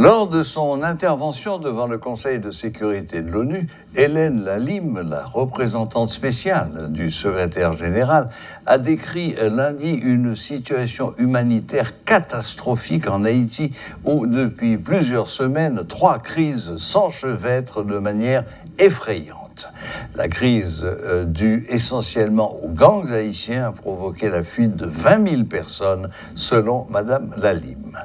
Lors de son intervention devant le Conseil de sécurité de l'ONU, Hélène Lalim, la représentante spéciale du secrétaire général, a décrit lundi une situation humanitaire catastrophique en Haïti où, depuis plusieurs semaines, 3 crises s'enchevêtrent de manière effrayante. La crise due essentiellement aux gangs haïtiens a provoqué la fuite de 20 000 personnes, selon Madame Lalim.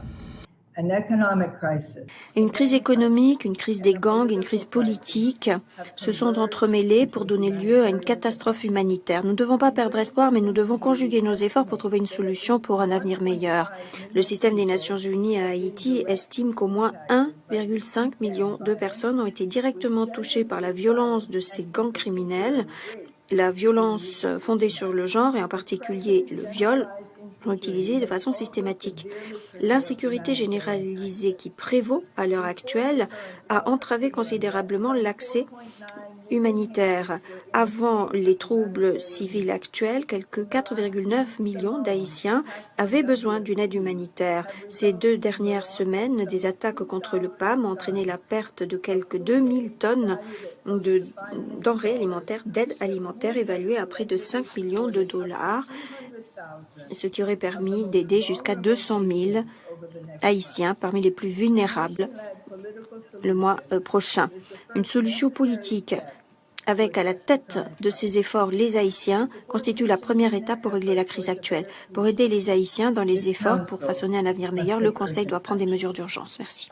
Une crise économique, une crise des gangs, une crise politique se sont entremêlées pour donner lieu à une catastrophe humanitaire. Nous ne devons pas perdre espoir, mais nous devons conjuguer nos efforts pour trouver une solution pour un avenir meilleur. Le système des Nations Unies à Haïti estime qu'au moins 1,5 million de personnes ont été directement touchées par la violence de ces gangs criminels. La violence fondée sur le genre, et en particulier le viol, sont utilisés de façon systématique. L'insécurité généralisée qui prévaut à l'heure actuelle a entravé considérablement l'accès humanitaire. Avant les troubles civils actuels, quelques 4,9 millions d'Haïtiens avaient besoin d'une aide humanitaire. Ces 2 dernières semaines, des attaques contre le PAM ont entraîné la perte de quelques 2000 tonnes de denrées alimentaires, d'aide alimentaire évaluée à près de 5 millions de dollars, ce qui aurait permis d'aider jusqu'à 200 000 Haïtiens parmi les plus vulnérables le mois prochain. Une solution politique avec à la tête de ces efforts les Haïtiens constitue la première étape pour régler la crise actuelle. Pour aider les Haïtiens dans les efforts pour façonner un avenir meilleur, le Conseil doit prendre des mesures d'urgence. Merci.